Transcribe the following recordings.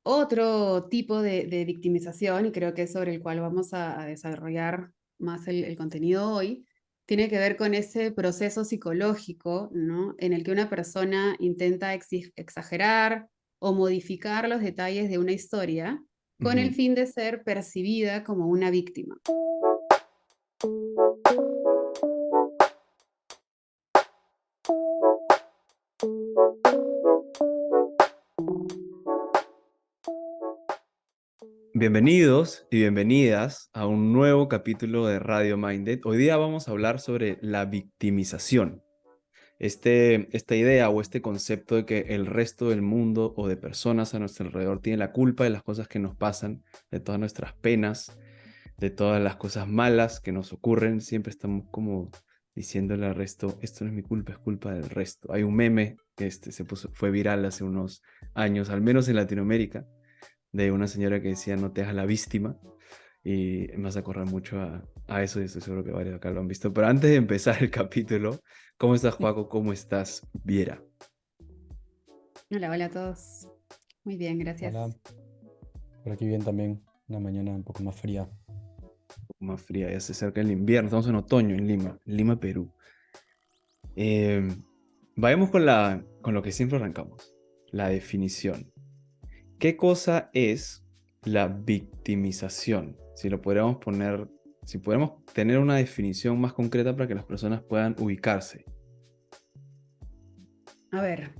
Otro tipo de victimización, y creo que es sobre el cual vamos a desarrollar más el contenido hoy, tiene que ver con ese proceso psicológico, ¿no? En el que una persona intenta exagerar o modificar los detalles de una historia con el Ujú. fin de ser percibida como una víctima. Bienvenidos y bienvenidas a un nuevo capítulo de Radio Minded. Hoy día vamos a hablar sobre la victimización. Esta idea o este concepto de que el resto del mundo o de personas a nuestro alrededor tiene la culpa de las cosas que nos pasan, de todas nuestras penas, de todas las cosas malas que nos ocurren. Siempre estamos como diciéndole al resto, esto no es mi culpa, es culpa del resto. Hay un meme que fue viral hace unos años, al menos en Latinoamérica, de una señora que decía no te hagas la víctima, y me hace acordar mucho a eso, y estoy seguro que varios acá lo han visto. Pero antes de empezar el capítulo, ¿cómo estás, Joaco? ¿Cómo estás, Viera? Hola, hola a todos. Muy bien, Hola, gracias. por aquí bien también, una mañana un poco más fría. Un poco más fría, ya se acerca el invierno, estamos en otoño en Lima, Perú. Eh, Vayamos con lo que siempre arrancamos, la definición. ¿Qué cosa es la victimización? Si lo podríamos poner, si podemos tener una definición más concreta para que las personas puedan ubicarse. A ver,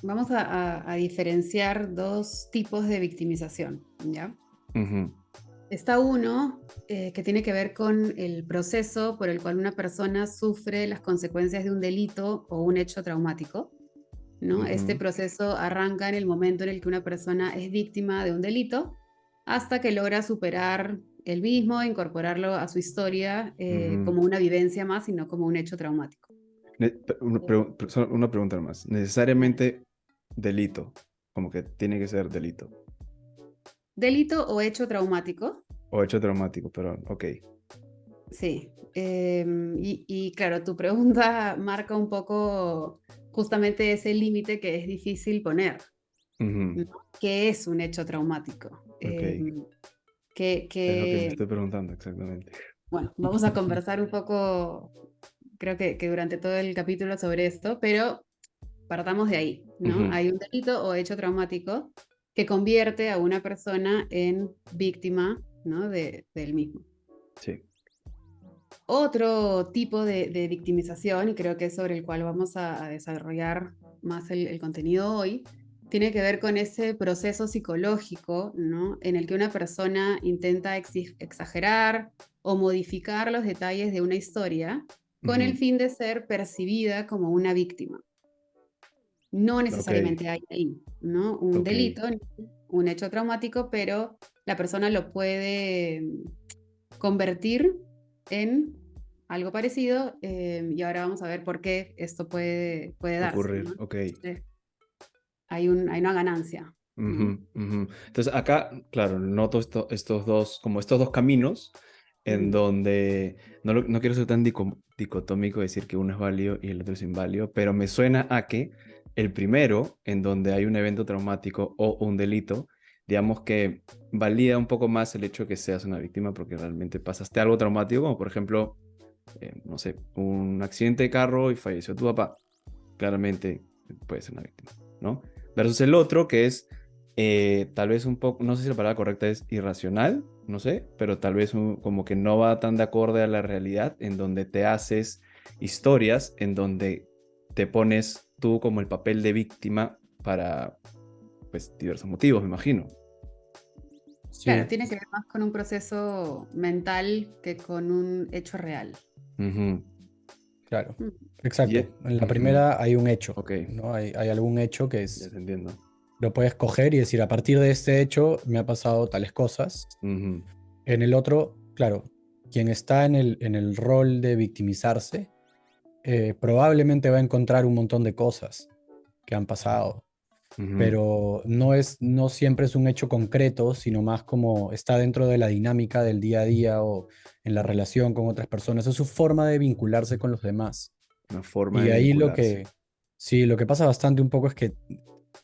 vamos a diferenciar dos tipos de victimización, ¿ya? Ujú, Está uno que tiene que ver con el proceso por el cual una persona sufre las consecuencias de un delito o un hecho traumático, ¿no? Este ujú, proceso arranca en el momento en el que una persona es víctima de un delito hasta que logra superar el mismo, incorporarlo a su historia ujú. como una vivencia más y no como un hecho traumático. Solo una pregunta más. Vale. Necesariamente delito, como que tiene que ser delito. Delito o hecho traumático. O hecho traumático, pero ok. Sí, y claro, tu pregunta marca un poco justamente ese límite que es difícil poner, Ujú, ¿no? ¿Qué es un hecho traumático? ok. Es lo que me Que, estoy preguntando exactamente. bueno, vamos a conversar un poco, creo que durante todo el capítulo sobre esto, pero partamos de ahí, ¿no? Ujú, Hay un delito o hecho traumático que convierte a una persona en víctima, ¿no? Del mismo. sí. Otro tipo de victimización, y creo que es sobre el cual vamos a desarrollar más el contenido hoy, tiene que ver con ese proceso psicológico, ¿no? En el que una persona intenta exagerar o modificar los detalles de una historia con el Ujú, fin de ser percibida como una víctima. No ok, necesariamente hay ahí, ¿no? Un ok. delito, un hecho traumático, pero la persona lo puede convertir en algo parecido, y ahora vamos a ver por qué esto puede darse, ¿no? Ocurrir, ok. Entonces, hay una ganancia, ¿no? Ujú, ujú. Entonces acá, claro, noto estos dos, como estos dos caminos en Ujú. donde no quiero ser tan dicotómico, decir que uno es válido y el otro es inválido, pero me suena a que el primero, en donde hay un evento traumático o un delito, digamos que valida un poco más el hecho de que seas una víctima porque realmente pasaste algo traumático, como por ejemplo, no sé, un accidente de carro y falleció tu papá. Claramente puede ser una víctima, ¿no? Versus el otro que es tal vez un poco, no sé si la palabra correcta es irracional, no sé, pero tal vez como que no va tan de acorde a la realidad, en donde te haces historias, en donde te pones tú como el papel de víctima para, pues, diversos motivos, me imagino. Claro, Sí, tiene que ver más con un proceso mental que con un hecho real. Ujú. claro, Mm. exacto. En la Ujú. primera hay un hecho, Ok, ¿no? Hay algún hecho que ya es, te entiendo. lo puedes coger y decir, a partir de este hecho me ha pasado tales cosas. Ujú. En el otro, claro, quien está en el rol de victimizarse, probablemente va a encontrar un montón de cosas que han pasado, Ujú. pero no siempre es un hecho concreto, sino más como está dentro de la dinámica del día a día o en la relación con otras personas. Es su forma de vincularse con los demás. Una forma Y de ahí vincularse. sí, lo que pasa bastante un poco es que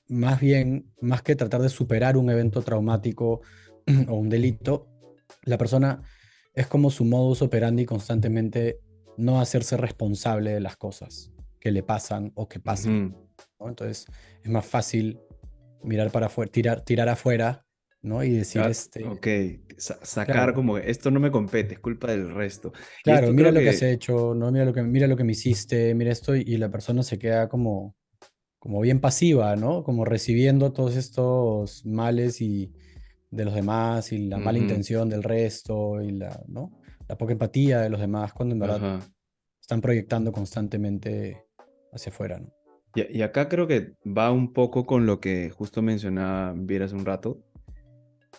más bien, más que tratar de superar un evento traumático o un delito, la persona es como su modus operandi constantemente no hacerse responsable de las cosas que le pasan o que pasan, Ujú. ¿no? Entonces es más fácil mirar para afuera, tirar afuera, ¿no? Y decir, Ah, ok, sacar claro, como esto no me compete, es culpa del resto. Y claro, esto mira creo lo que has que, hecho, ¿no? Mira lo que me hiciste, mira esto, y la persona se queda como bien pasiva, ¿no? Como recibiendo todos estos males y de los demás y la mala ujú, intención del resto y ¿no? La poca empatía de los demás cuando en verdad ajá. están proyectando constantemente hacia afuera, ¿no? Y acá creo que va un poco con lo que justo mencionaba Viera hace un rato,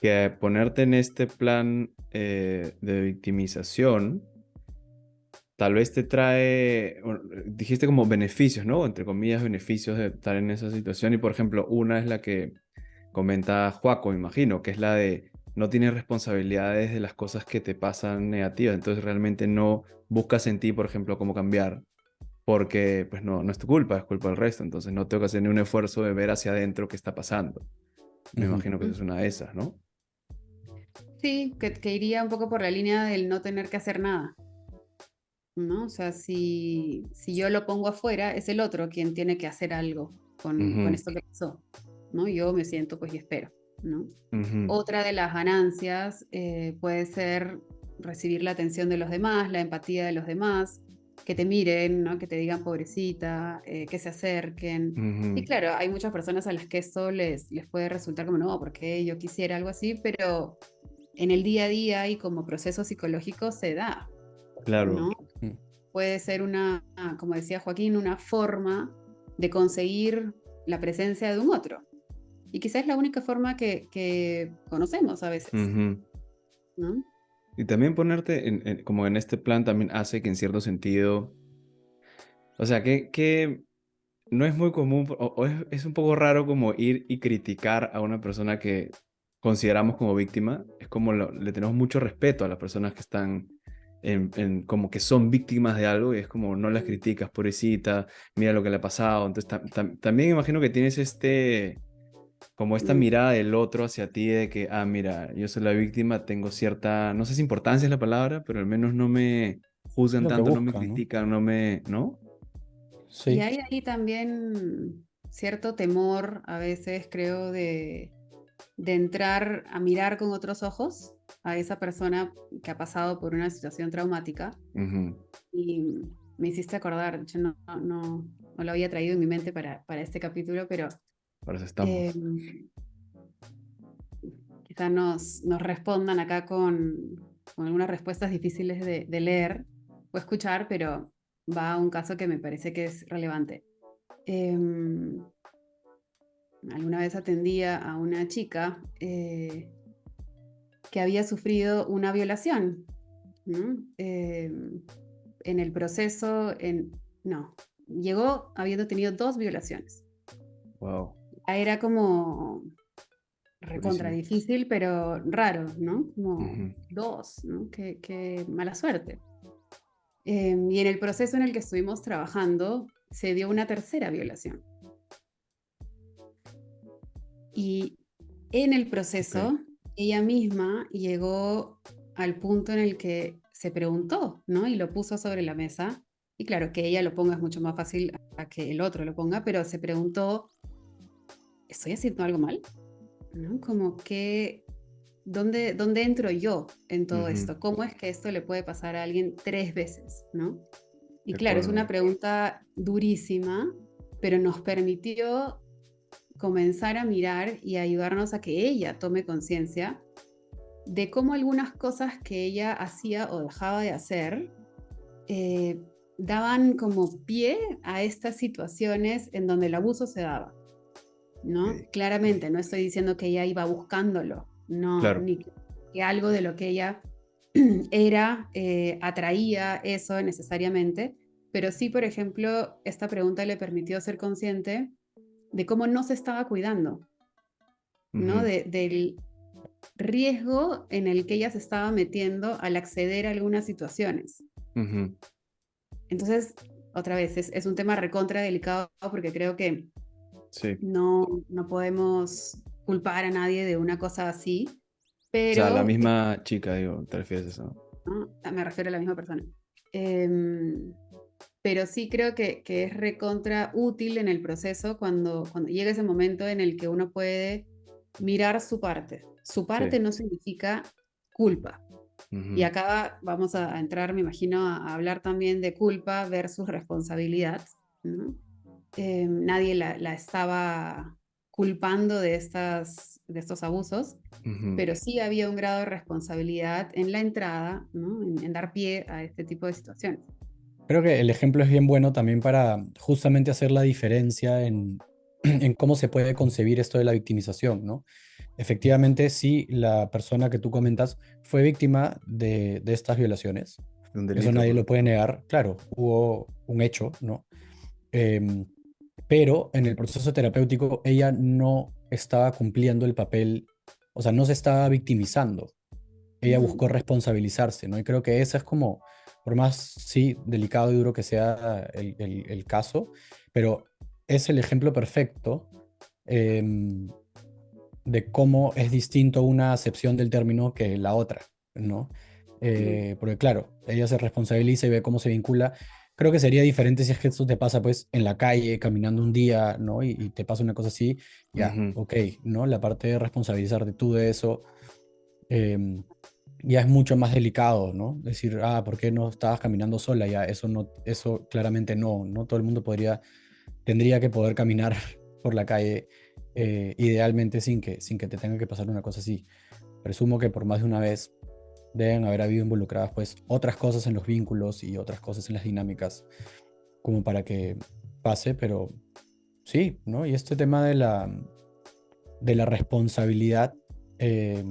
que ponerte en este plan de victimización tal vez te trae, bueno, dijiste como beneficios, ¿no? Entre comillas, beneficios de estar en esa situación. Y por ejemplo, una es la que comenta Joaco, me imagino, que es la de no tienes responsabilidades de las cosas que te pasan negativas. Entonces realmente no buscas en ti, por ejemplo, cómo cambiar, porque pues no es tu culpa, es culpa del resto. Entonces no tengo que hacer ni un esfuerzo de ver hacia adentro qué está pasando. Me Ujú. imagino que esa es una de esas, ¿no? Sí, que iría un poco por la línea del no tener que hacer nada, ¿no? O sea, si yo lo pongo afuera, es el otro quien tiene que hacer algo con Ujú, esto que pasó, ¿no? Yo me siento pues y espero, ¿no? ujú, Otra de las ganancias puede ser recibir la atención de los demás, la empatía de los demás, que te miren, ¿no? Que te digan pobrecita, que se acerquen. Y ujú. claro, hay muchas personas a las que esto les puede resultar como, no, porque yo quisiera algo así, pero en el día a día y como proceso psicológico se da, Claro. ¿no? Mm. Puede ser como decía Joaquín, una forma de conseguir la presencia de un otro. Y quizás es la única forma que conocemos a veces, Ujú. ¿no? Y también ponerte como en este plan también hace que en cierto sentido, o sea, que no es muy común o es un poco raro como ir y criticar a una persona que consideramos como víctima. Es como le tenemos mucho respeto a las personas que están como que son víctimas de algo y es como no las Mm, criticas, pobrecita, mira lo que le ha pasado. Entonces también imagino que tienes como esta mm. mirada del otro hacia ti de que, ah, mira, yo soy la víctima, tengo cierta, no sé si importancia es la palabra, pero al menos no me Es juzgan lo que tanto, no me buscan, ¿no? critican, no me, ¿no? Y Sí, hay ahí también cierto temor, a veces creo, de entrar a mirar con otros ojos a esa persona que ha pasado por una situación traumática. Ujú. Y me hiciste acordar, de hecho no lo había traído en mi mente para este capítulo, pero Para eso eh, estamos. quizá nos respondan acá con algunas respuestas difíciles de leer o escuchar, pero va a un caso que me parece que es relevante. Em, Alguna vez atendía a una chica que había sufrido una violación, ¿no? En el proceso, no, llegó habiendo tenido dos violaciones. Wow, Era como recontra durísimo. difícil, pero raro, ¿no? Como Ujú. dos, ¿no? Qué mala suerte. Y en el proceso en el que estuvimos trabajando, se dio una tercera violación. Y en el Ok. proceso, ella misma llegó al punto en el que se preguntó, ¿no? Y lo puso sobre la mesa. Y claro, que ella lo ponga es mucho más fácil a que el otro lo ponga, pero se preguntó, ¿estoy haciendo algo mal? ¿No? Como que, ¿dónde entro yo en todo Ujú. esto? ¿Cómo es que esto le puede pasar a alguien tres veces? ¿No? Y De claro, es una acuerdo. pregunta durísima, pero nos permitió comenzar a mirar y ayudarnos a que ella tome conciencia de cómo algunas cosas que ella hacía o dejaba de hacer eh, daban como pie a estas situaciones en donde el abuso se daba, ¿no? Ok. Claramente, no estoy diciendo que ella iba buscándolo, no, Claro. ni que algo de lo que ella era atraía eso necesariamente, pero sí, por ejemplo, esta pregunta le permitió ser consciente de cómo no se estaba cuidando, ¿no? Ujú, Del riesgo en el que ella se estaba metiendo al acceder a algunas situaciones. ujú. Entonces, otra vez, es un tema recontra delicado porque creo que Sí. No podemos culpar a nadie de una cosa así, O sea, la pero misma chica, digo, te refieres a eso, ¿no? ¿no? Me refiero a la misma persona. Em, pero sí creo que es recontra útil en el proceso cuando llega ese momento en el que uno puede mirar su parte. Su Sí. parte no significa culpa. Y Ujú. acá vamos a entrar, me imagino, a hablar también de culpa versus responsabilidad, ¿no? Nadie la estaba culpando de estos abusos, Ujú. pero sí había un grado de responsabilidad en la entrada, ¿no? En dar pie a este tipo de situaciones. Creo que el ejemplo es bien bueno también para justamente hacer la diferencia en, en cómo se puede concebir esto de la victimización, ¿no? Efectivamente, sí, la persona que tú comentas fue víctima de estas violaciones. Un Eso delito, nadie pues. lo puede negar. Claro, hubo un hecho, ¿no? Em, pero en el proceso terapéutico ella no estaba cumpliendo el papel, o sea, no se estaba victimizando. Ella Ujú, buscó responsabilizarse, ¿no? Y creo que esa es como, por más, sí, delicado y duro que sea el caso, pero es el ejemplo perfecto em, de cómo es distinto una acepción del término que la otra, ¿no? ujú, Porque claro, ella se responsabiliza y ve cómo se vincula. Creo que sería diferente si es que esto te pasa pues en la calle, caminando un día, ¿no? Y te pasa una cosa así, ya, Ujú. ok, ¿no? La parte de responsabilizarte tú de eso em, ya es mucho más delicado, ¿no? Decir, ah, ¿por qué no estabas caminando sola? Ya, eso no, eso claramente no, no todo el mundo tendría que poder caminar por la calle, idealmente sin que te tenga que pasar una cosa así. Presumo que por más de una vez deben haber habido involucradas pues otras cosas en los vínculos y otras cosas en las dinámicas como para que pase, pero sí, ¿no? Y este tema de la responsabilidad eh,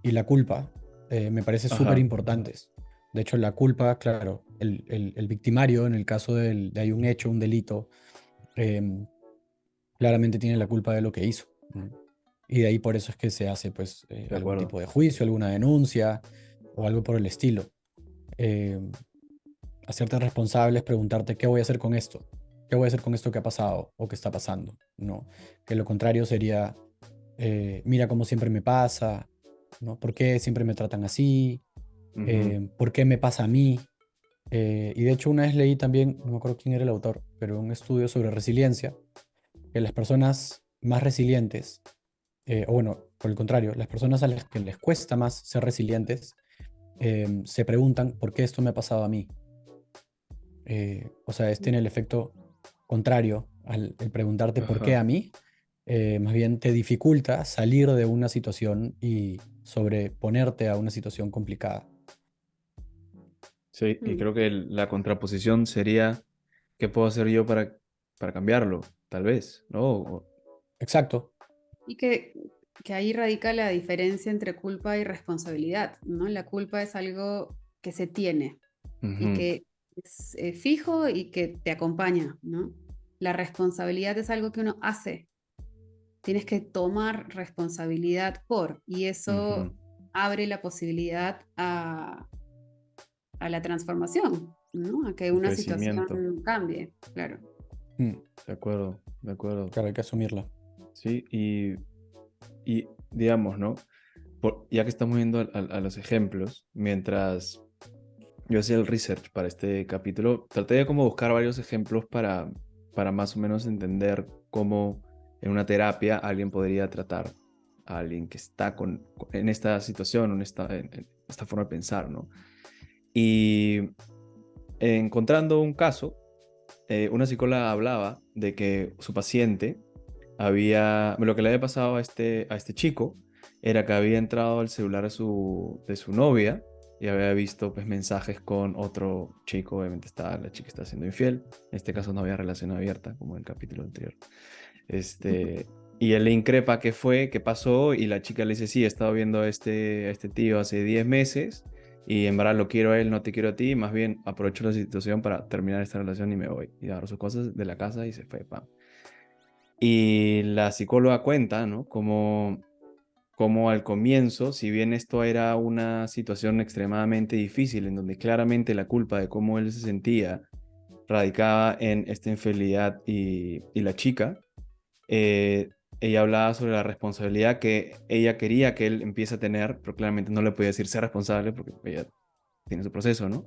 y la culpa me parece súper Ajá. importantes. De hecho, la culpa, claro, el victimario en el caso de hay un hecho, un delito, em, claramente tiene la culpa de lo que hizo, ¿no? Y de ahí por eso es que se hace pues De algún acuerdo. tipo de juicio, alguna denuncia o algo por el estilo. Eh, Hacerte responsable es preguntarte qué voy a hacer con esto, qué voy a hacer con esto que ha pasado o que está pasando, ¿no? Que lo contrario sería, mira cómo siempre me pasa, ¿no? ¿Por qué siempre me tratan así? Ujú. ¿Por qué me pasa a mí? Y de hecho una vez leí también, no me acuerdo quién era el autor, pero un estudio sobre resiliencia, que las personas más resilientes, o bueno, por el contrario, las personas a las que les cuesta más ser resilientes, se preguntan, ¿por qué esto me ha pasado a mí? O sea, tiene el efecto contrario al el preguntarte por qué Ajá. a mí, más bien te dificulta salir de una situación y sobreponerte a una situación complicada. Sí, y ujú. creo que la contraposición sería, ¿qué puedo hacer yo para cambiarlo? Tal vez, ¿no? Exacto. Y que ahí radica la diferencia entre culpa y responsabilidad, ¿no? La culpa es algo que se tiene y Ujú. que es fijo y que te acompaña, ¿no? La responsabilidad es algo que uno hace. Tienes que tomar responsabilidad por, y Ujú. eso abre la posibilidad a la transformación, ¿no? A que El una situación crecimiento. cambie, claro. Mm, De acuerdo, de acuerdo. claro, hay que asumirla. Sí, y digamos, ¿no? Ya que estamos viendo a los ejemplos, mientras yo hacía el research para este capítulo, traté de como buscar varios ejemplos para más o menos entender cómo en una terapia alguien podría tratar a alguien que está en esta situación, en esta forma de pensar, ¿no? Y encontrando un caso, una psicóloga hablaba de que su paciente lo que le había pasado a este chico era que había entrado al celular de su novia y había visto pues mensajes con otro chico, obviamente la chica está siendo infiel, en este caso no había relación abierta como en el capítulo anterior. Este, y él le increpa qué fue, qué pasó y la chica le dice, sí, he estado viendo a este tío hace 10 meses y en verdad lo quiero a él, no te quiero a ti, más bien aprovecho la situación para terminar esta relación y me voy. Y agarró sus cosas de la casa y se fue, pam. Y la psicóloga cuenta, ¿no? Como al comienzo, si bien esto era una situación extremadamente difícil, en donde claramente la culpa de cómo él se sentía radicaba en esta infidelidad y la chica, eh, ella hablaba sobre la responsabilidad que ella quería que él empiece a tener, pero claramente no le podía decir ser responsable porque ella tiene su proceso, ¿no?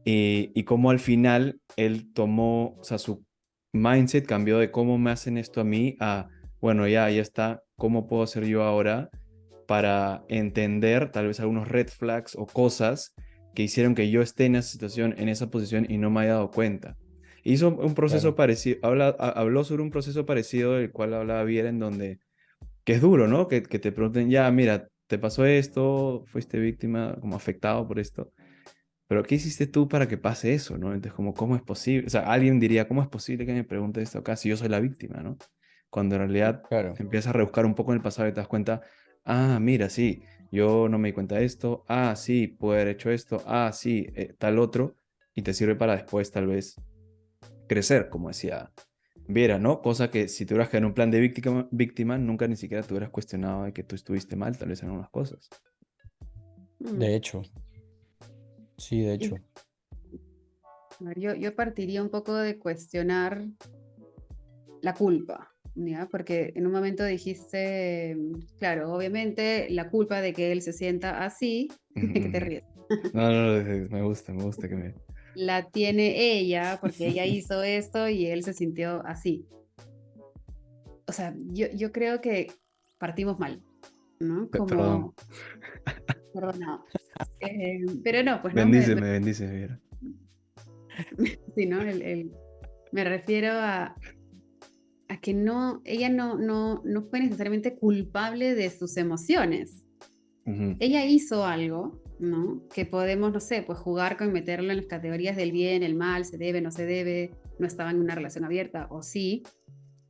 Y cómo al final él tomó, o sea, su mindset cambió de cómo me hacen esto a mí a, bueno, ya está, ¿cómo puedo hacer yo ahora para entender tal vez algunos red flags o cosas que hicieron que yo esté en esa situación, en esa posición y no me haya dado cuenta? Hizo un proceso Claro, parecido, habló sobre un proceso parecido del cual hablaba Viera, en donde, que es duro, ¿no? Que te pregunten, ya, mira, te pasó esto, fuiste víctima, como afectado por esto, pero ¿qué hiciste tú para que pase eso, no? Entonces, como, ¿cómo es posible? O sea, alguien diría, ¿cómo es posible que me pregunte esto acá si yo soy la víctima, ¿no? Cuando en realidad claro. empiezas a rebuscar un poco en el pasado y te das cuenta, ah, mira, sí, yo no me di cuenta de esto, ah, sí, puedo haber hecho esto, ah, sí, tal otro, y te sirve para después tal vez crecer, como decía Viera, ¿no? Cosa que si tuvieras que en un plan de víctima, nunca ni siquiera te hubieras cuestionado de que tú estuviste mal, tal vez en algunas cosas. Mm. De hecho, sí, de Y, hecho. a ver, yo partiría un poco de cuestionar la culpa, ¿ya? Porque en un momento dijiste, claro, obviamente la culpa de que él se sienta así, Ujú, que te ujú. ríes, No, no, no, me gusta que me... la tiene ella porque ella hizo esto y él se sintió así. O sea, yo creo que partimos mal, ¿no? Perdón. Como, perdonado. Pero no, pues no, Bendíceme, bendíceme, Viera. sí, ¿no? Me refiero a que no, ella no fue necesariamente culpable de sus emociones. Ujú, Ella hizo algo, ¿no? Que podemos, no sé, pues jugar con meterlo en las categorías del bien, el mal, se debe, no se debe, no estaba en una relación abierta o sí,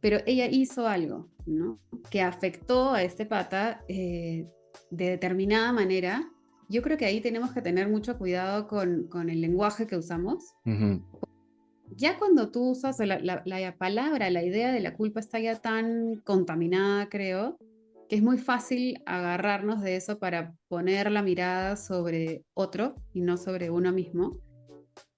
pero ella hizo algo, ¿no? Que afectó a este pata de determinada manera. Yo creo que ahí tenemos que tener mucho cuidado con el lenguaje que usamos. ujú, Ya cuando tú usas la palabra, la idea de la culpa está ya tan contaminada, creo, que es muy fácil agarrarnos de eso para poner la mirada sobre otro y no sobre uno mismo.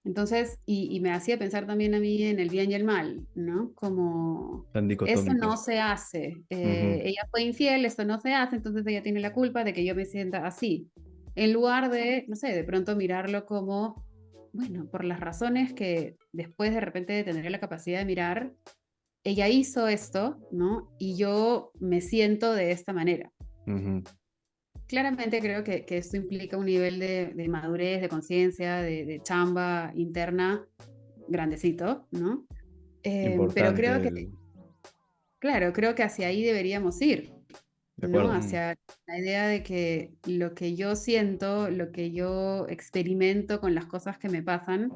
Entonces, y me hacía pensar también a mí en el bien y el mal, ¿no? Como tan eso dicotómico. no se hace. Ujú, Ella fue infiel, esto no se hace, entonces ella tiene la culpa de que yo me sienta así. En lugar de, no sé, de pronto mirarlo como, bueno, por las razones que después de repente tendré la capacidad de mirar, ella hizo esto, ¿no? Y yo me siento de esta manera. ujú. Claramente creo que esto implica un nivel de madurez, de conciencia, de chamba interna grandecito, ¿no? Pero Importante creo que, el... claro, creo que hacia ahí deberíamos ir, De ¿no? acuerdo. Mm. Hacia la idea de que lo que yo siento, lo que yo experimento con las cosas que me pasan,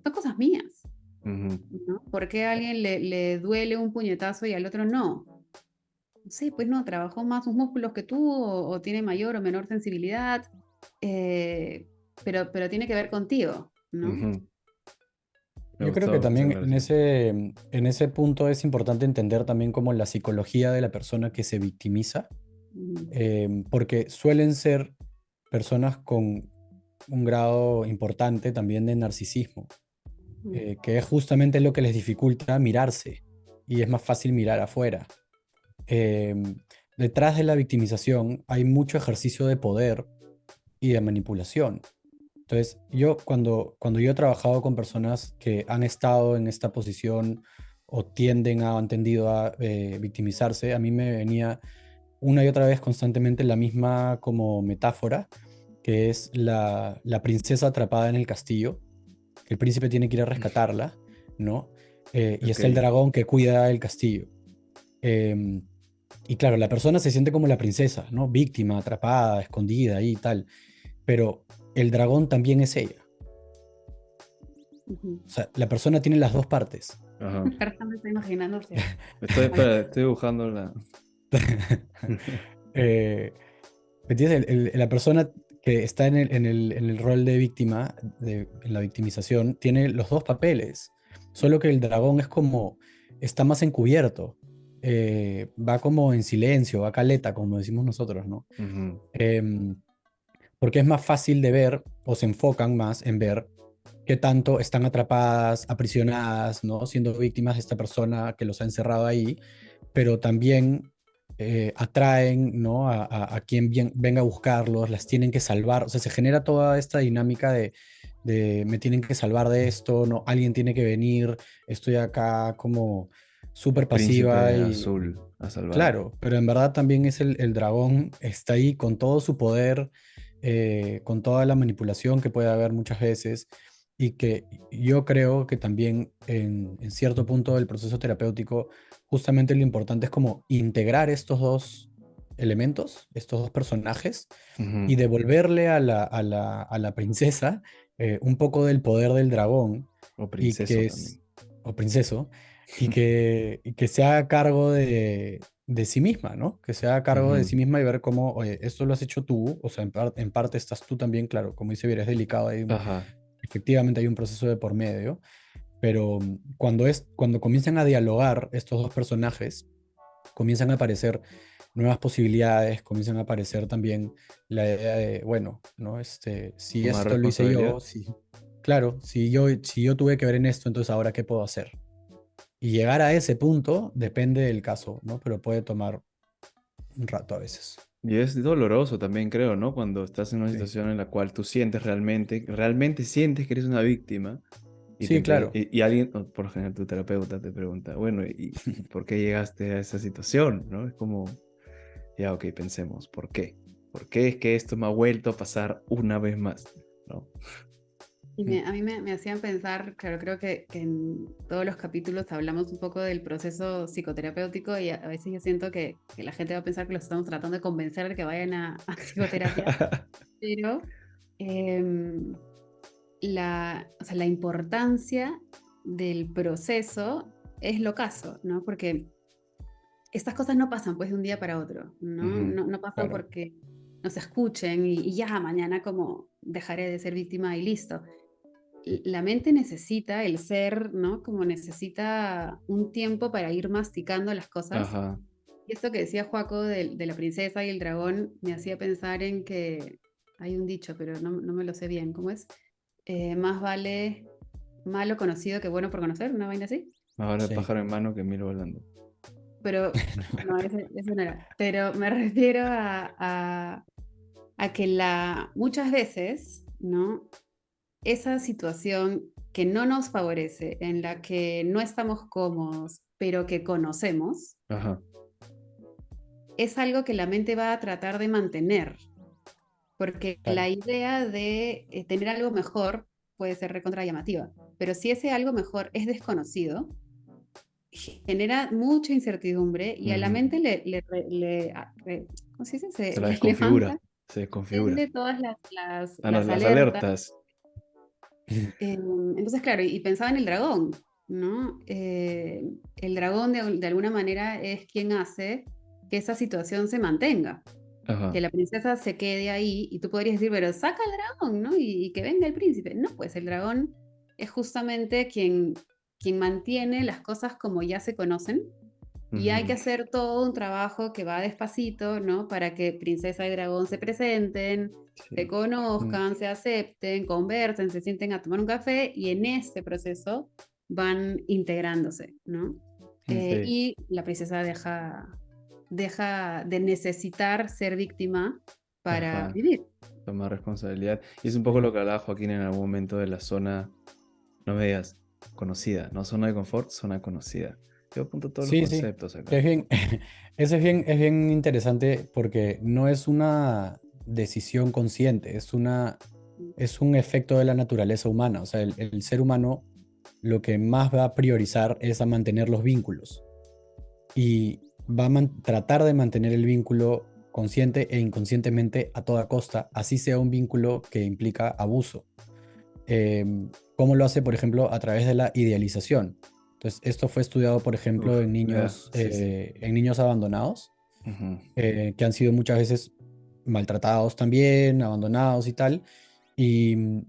son cosas mías, Ujú, ¿no? ¿Por qué a alguien le duele un puñetazo y al otro no? No sé, pues no, trabajó más sus músculos que tú o tiene mayor o menor sensibilidad, eh, pero tiene que ver contigo, ¿no? ujú. Me Yo creo que gustó esa también aclaración. en ese punto es importante entender también como la psicología de la persona que se victimiza, Mm, porque suelen ser personas con un grado importante también de narcisismo, mm, que es justamente lo que les dificulta mirarse y es más fácil mirar afuera. Eh, Detrás de la victimización hay mucho ejercicio de poder y de manipulación. Entonces, yo cuando yo he trabajado con personas que han estado en esta posición o tienden a, han tendido a victimizarse, a mí me venía una y otra vez constantemente la misma como metáfora, que es la princesa atrapada en el castillo, que el príncipe tiene que ir a rescatarla, ¿no? Y Ok. está el dragón que cuida el castillo. Em, y claro, la persona se siente como la princesa, ¿no? Víctima, atrapada, escondida ahí y tal, pero el dragón también es ella. ujú. O sea, la persona tiene las dos partes. Ajá. Ahora me estoy imaginando, sí. Estoy, Oye, espera, estoy dibujando la... Eh, ¿Me entiendes? La persona que está en el rol de víctima, en la victimización, tiene los dos papeles, solo que el dragón es como, está más encubierto, va como en silencio, va caleta, como decimos nosotros, ¿no? Ujú, Em, Porque es más fácil de ver o se enfocan más en ver qué tanto están atrapadas, aprisionadas, ¿no? Siendo víctimas de esta persona que los ha encerrado ahí pero también atraen, ¿no? a quien venga a buscarlos, las tienen que salvar, o sea, se genera toda esta dinámica de me tienen que salvar de esto, ¿no? Alguien tiene que venir, estoy acá como súper pasiva Príncipe y azul a salvar. claro, pero en verdad también es el dragón, está ahí con todo su poder, con toda la manipulación que puede haber muchas veces, y que yo creo que también en cierto punto del proceso terapéutico, justamente lo importante es como integrar estos dos elementos, estos dos personajes, Ujú. y devolverle a la princesa un poco del poder del dragón, O y princeso que también. es, o princeso, y que se haga cargo de sí misma, ¿no? Que se haga cargo de Ujú. sí misma y ver cómo, oye, esto lo has hecho tú, o sea, en parte estás tú también, claro, como dice Viera, es delicado, Ajá. efectivamente hay un proceso de por medio, pero cuando comienzan a dialogar estos dos personajes, comienzan a aparecer nuevas posibilidades, comienzan a aparecer también la idea de, bueno, ¿no? Si Tomar esto lo hice responsabilidad. yo, si, claro, si yo tuve que ver en esto, entonces ahora qué puedo hacer. Y llegar a ese punto depende del caso, ¿no? Pero puede tomar un rato a veces. Y es doloroso también, creo, ¿no? Cuando estás en una Sí, situación en la cual tú sientes realmente sientes que eres una víctima sí, claro. y alguien, o por lo general tu terapeuta te pregunta, bueno, ¿y por qué llegaste a esa situación? ¿No? Es como, ya, ok, pensemos, ¿por qué? ¿Por qué es que esto me ha vuelto a pasar una vez más? ¿No? Y Mm. a mí me hacían pensar, claro, creo que en todos los capítulos hablamos un poco del proceso psicoterapéutico y a veces yo siento que la gente va a pensar que los estamos tratando de convencer de que vayan a psicoterapia, pero em, o sea, la importancia del proceso es lo caso, ¿no? Porque estas cosas no pasan pues de un día para otro, ¿no? Ujú. No pasan Claro, porque nos escuchen y ya mañana como dejaré de ser víctima y listo. La mente necesita, el ser, ¿no? Como necesita un tiempo para ir masticando las cosas. Ajá. Y esto que decía Joaco de la princesa y el dragón me hacía pensar en que hay un dicho, pero no me lo sé bien, ¿cómo es? Más vale malo conocido que bueno por conocer, una vaina así. Ahora sí. pájaro en mano que mil volando. Pero no, ese no era. Pero me refiero a que muchas veces, ¿no? Esa situación que no nos favorece, en la que no estamos cómodos, pero que conocemos, Ajá. es algo que la mente va a tratar de mantener, porque Claro. la idea de tener algo mejor puede ser recontra llamativa, pero si ese algo mejor es desconocido, genera mucha incertidumbre y a la Ujú. mente ¿cómo se dice? Se la Le desconfigura. levanta, Se desconfigura. prende todas las, Ah, no, las las alertas. alertas. Entonces, claro, y pensaba en el dragón, ¿no? El dragón de alguna manera es quien hace que esa situación se mantenga, Ajá. que la princesa se quede ahí y tú podrías decir, pero saca al dragón, ¿no? Y que venga el príncipe. No, pues el dragón es justamente quien mantiene las cosas como ya se conocen y hay que Ujú. hacer todo un trabajo que va despacito, ¿no? Para que princesa y dragón se presenten, se Sí. Mm. conozcan, se acepten, conversen, se sienten a tomar un café y en este proceso van integrándose, ¿no? Sí. Y la princesa deja de necesitar ser víctima para Ajá. vivir. Tomar responsabilidad. Y es un poco Sí. lo que hablaba Joaquín en algún momento de la zona, no me digas, conocida, no zona de confort, zona conocida. Yo apunto todos los Sí, sí. conceptos acá. Es bien, es bien interesante porque no es una decisión consciente, es un efecto de la naturaleza humana. O sea, el ser humano lo que más va a priorizar es a mantener los vínculos y va a tratar de mantener el vínculo consciente e inconscientemente a toda costa, así sea un vínculo que implica abuso. ¿Cómo lo hace, por ejemplo, a través de la idealización? Entonces, esto fue estudiado, por ejemplo, Uf, ya, sí, sí. en niños abandonados, Ujú. que han sido muchas veces maltratados también, abandonados y tal, y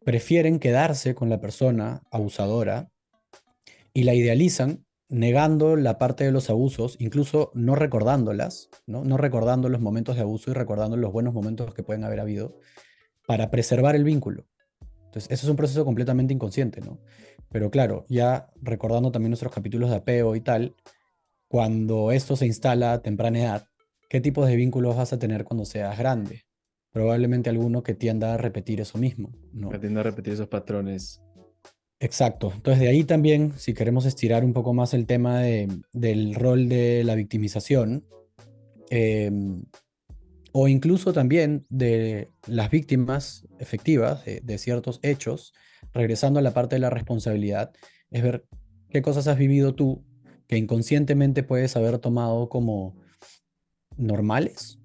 prefieren quedarse con la persona abusadora y la idealizan negando la parte de los abusos, incluso no recordándolas, ¿no? No recordando los momentos de abuso y recordando los buenos momentos que pueden haber habido para preservar el vínculo. Entonces, eso es un proceso completamente inconsciente, ¿no? Pero claro, ya recordando también nuestros capítulos de apego y tal, cuando esto se instala a temprana edad, ¿qué tipos de vínculos vas a tener cuando seas grande? Probablemente alguno que tienda a repetir eso mismo, ¿no? Tiendo a repetir esos patrones. Exacto. Entonces, de ahí también, si queremos estirar un poco más el tema del rol de la victimización, eh, o incluso también de las víctimas efectivas de ciertos hechos, regresando a la parte de la responsabilidad, es ver qué cosas has vivido tú que inconscientemente puedes haber tomado como normales,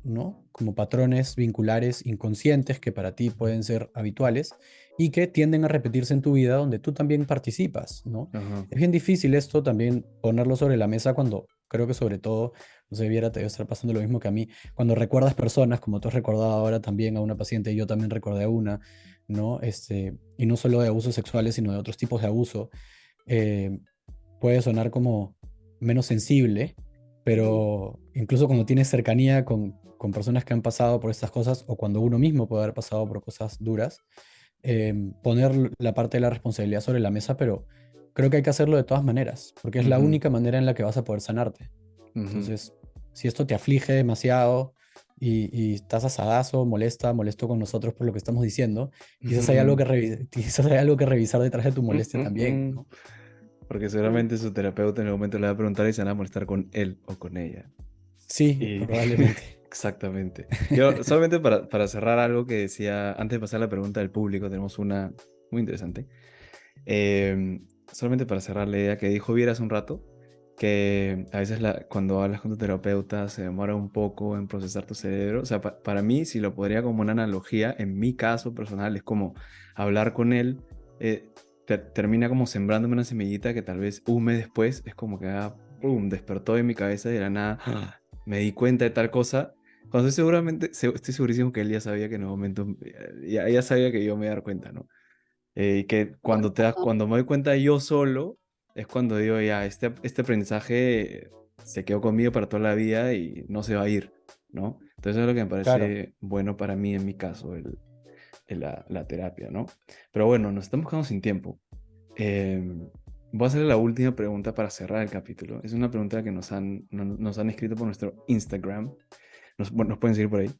¿no? Como patrones vinculares inconscientes que para ti pueden ser habituales y que tienden a repetirse en tu vida donde tú también participas, ¿no? Ajá. Es bien difícil esto también ponerlo sobre la mesa cuando creo que sobre todo, no sé, Viera, te debe estar pasando lo mismo que a mí, cuando recuerdas personas, como tú has recordado ahora también a una paciente, yo también recordé a una, ¿no? Y no solo de abusos sexuales, sino de otros tipos de abuso, eh, puede sonar como menos sensible, pero incluso cuando tienes cercanía con personas que han pasado por estas cosas o cuando uno mismo puede haber pasado por cosas duras, poner la parte de la responsabilidad sobre la mesa, pero creo que hay que hacerlo de todas maneras, porque es la Ujú, única manera en la que vas a poder sanarte. ujú, Entonces, si esto te aflige demasiado y estás asadazo, molesto con nosotros por lo que estamos diciendo, quizás hay algo ujú. quizás hay algo que revisar detrás de tu molestia también, ¿no? Porque seguramente su terapeuta en algún momento le va a preguntar y se van a molestar con él o con ella. Sí, Y probablemente. exactamente. Yo solamente para cerrar algo que decía, antes de pasar a la pregunta del público, tenemos una muy interesante. Solamente para cerrar la idea que dijo Viera hace un rato, que a veces cuando hablas con tu terapeuta se demora un poco en procesar tu cerebro. O sea, para mí, si lo podría como una analogía, en mi caso personal, es como hablar con él, eh, termina como sembrándome una semillita que tal vez un mes después es como que ¡pum!, despertó en mi cabeza y de la nada me di cuenta de tal cosa. Cuando estoy segurísimo que él ya sabía que en un momento, ya sabía que yo me iba a dar cuenta, ¿no? Y que cuando me doy cuenta yo solo, es cuando digo, ya, este aprendizaje se quedó conmigo para toda la vida y no se va a ir, ¿no? Entonces eso es lo que me Claro. parece bueno para mí, en mi caso, la terapia, ¿no? Pero bueno, nos estamos quedando sin tiempo. Eh, Voy a hacer la última pregunta para cerrar el capítulo. Es una pregunta que nos han escrito por nuestro Instagram. Bueno, nos pueden seguir por ahí.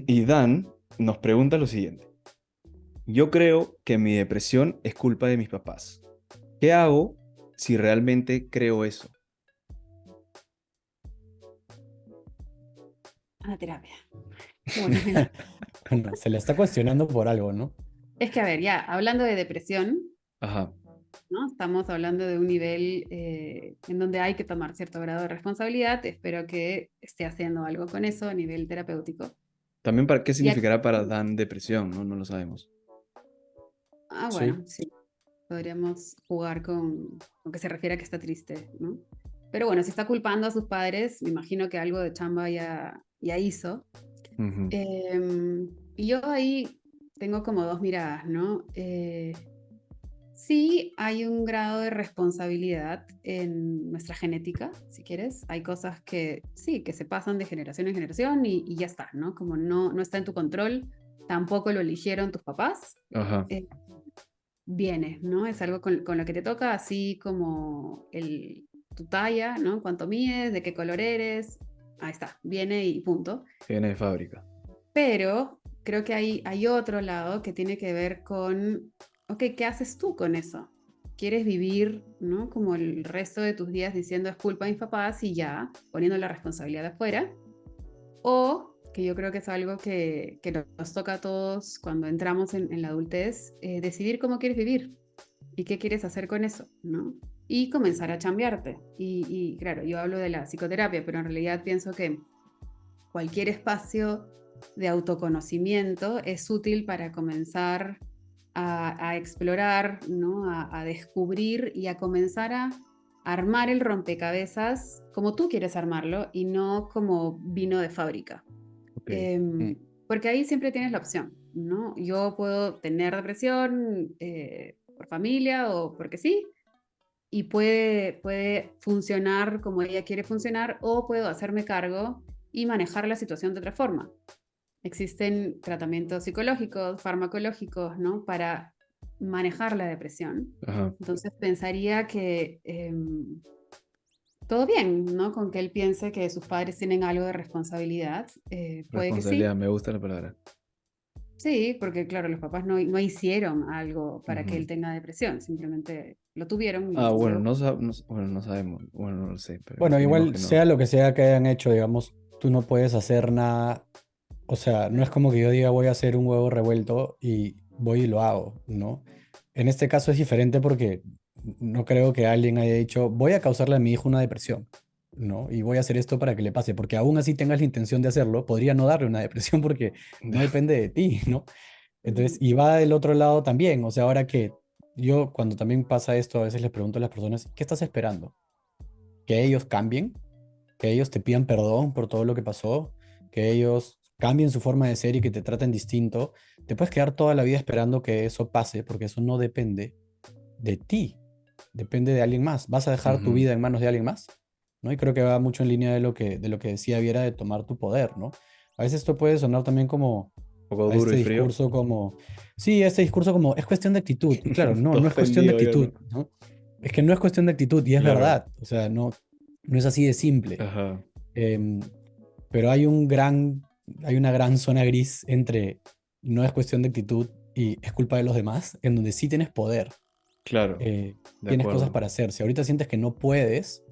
Y Dan nos pregunta lo siguiente. Yo creo que mi depresión es culpa de mis papás. ¿Qué hago si realmente creo eso? A la terapia. Bueno, mira, Bueno, se le está cuestionando por algo, ¿no? es que a ver, ya, hablando de depresión, Ajá. ¿no? Estamos hablando de un nivel en donde hay que tomar cierto grado de responsabilidad. Espero que esté haciendo algo con eso a nivel terapéutico. También para qué Y aquí, significará para Dan depresión, ¿no? No lo sabemos. bueno, Sí, sí, podríamos jugar con que se refiere a que está triste, ¿no? Pero bueno, si está culpando a sus padres, me imagino que algo de chamba ya hizo. Ujú. Y yo ahí tengo como dos miradas, ¿no? Sí, hay un grado de responsabilidad en nuestra genética, si quieres. Hay cosas que sí, que se pasan de generación en generación y ya está, ¿no? Como no está en tu control, tampoco lo eligieron tus papás, Ajá. eh, viene, ¿no? Es algo con lo que te toca, así como tu talla, ¿no? Cuánto mides, de qué color eres, ahí está, viene y punto. Que viene de fábrica. Pero creo que hay otro lado que tiene que ver con, ok, ¿qué haces tú con eso? ¿Quieres vivir, ¿no? Como el resto de tus días diciendo es culpa de mis papás y ya, poniendo la responsabilidad afuera? O, que yo creo que es algo que nos toca a todos cuando entramos en la adultez, decidir cómo quieres vivir y qué quieres hacer con eso, ¿no? Y comenzar a chambearte. Y claro, yo hablo de la psicoterapia, pero en realidad pienso que cualquier espacio de autoconocimiento es útil para comenzar a explorar, ¿no? A descubrir y a comenzar a armar el rompecabezas como tú quieres armarlo y no como vino de fábrica. Ok. mm, Porque ahí siempre tienes la opción, ¿no? Yo puedo tener depresión por familia o porque sí, y puede funcionar como ella quiere funcionar, o puedo hacerme cargo y manejar la situación de otra forma. Existen tratamientos psicológicos, farmacológicos, ¿no? Para manejar la depresión. Ajá. Entonces pensaría que todo bien, ¿no? Con que él piense que sus padres tienen algo de responsabilidad. Puede que sí. Responsabilidad, me gusta la palabra. Sí, porque claro, los papás no hicieron algo para que Ujú. él tenga depresión, simplemente lo tuvieron Ah, y bueno, luego... bueno, no sabemos, bueno, no lo sé, pero Bueno, imaginemos igual que no. sea lo que sea que hayan hecho, digamos, tú no puedes hacer nada. O sea, no es como que yo diga voy a hacer un huevo revuelto y voy y lo hago, ¿no? En este caso es diferente porque no creo que alguien haya dicho voy a causarle a mi hijo una depresión, ¿no? Y voy a hacer esto para que le pase, porque aún así tengas la intención de hacerlo, podría no darle una depresión porque no depende de ti, ¿no? Entonces, Ujú. y va del otro lado también, o sea, ahora que yo cuando también pasa esto, a veces les pregunto a las personas, ¿qué estás esperando? ¿Que ellos cambien? ¿Que ellos te pidan perdón por todo lo que pasó? ¿Que ellos cambien su forma de ser y que te traten distinto? Te puedes quedar toda la vida esperando que eso pase porque eso no depende de ti, depende de alguien más. ¿Vas a dejar tu Ujú. vida en manos de alguien más? ¿No? Y creo que va mucho en línea de lo que decía Viera de tomar tu poder, ¿no? A veces esto puede sonar también como Un poco a duro este y frío. discurso como, sí, este discurso como, es cuestión de actitud. Y claro, no, Todo no es cuestión de ofendido yo, actitud, ¿no? ¿no? Es que no es cuestión de actitud y es Claro. verdad. O sea, no, no es así de simple. Ajá. Em, pero hay una gran zona gris entre no es cuestión de actitud y es culpa de los demás, en donde sí tienes poder, Claro, de tienes cosas acuerdo. para hacer. Si ahorita sientes que no puedes,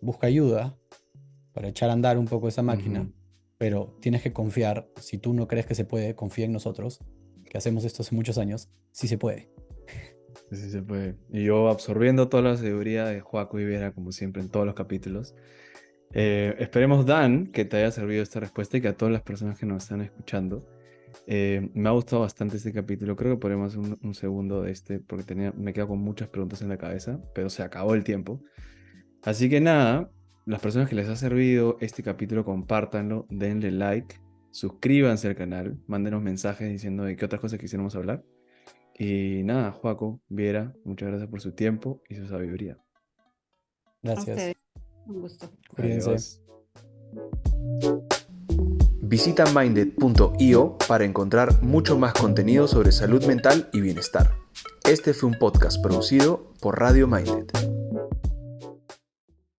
busca ayuda para echar a andar un poco esa máquina, Ujú. pero tienes que confiar. Si tú no crees que se puede, confía en nosotros, que hacemos esto hace muchos años, sí se puede. Sí se puede. Y yo absorbiendo toda la sabiduría de Joaco y Vera, como siempre en todos los capítulos. Esperemos, Dan, que te haya servido esta respuesta y que a todas las personas que nos están escuchando. Me ha gustado bastante este capítulo. Creo que podremos hacer un segundo de este porque me quedo con muchas preguntas en la cabeza, pero se acabó el tiempo. Así que nada, las personas que les ha servido este capítulo, compártanlo, denle like, suscríbanse al canal, mándenos mensajes diciendo de qué otras cosas quisiéramos hablar. Y nada, Joaco, Viera, muchas gracias por su tiempo y su sabiduría. A ustedes, Gracias. un gusto. Cuídense. Adiós. Visita minded.io para encontrar mucho más contenido sobre salud mental y bienestar. Este fue un podcast producido por Radio Minded.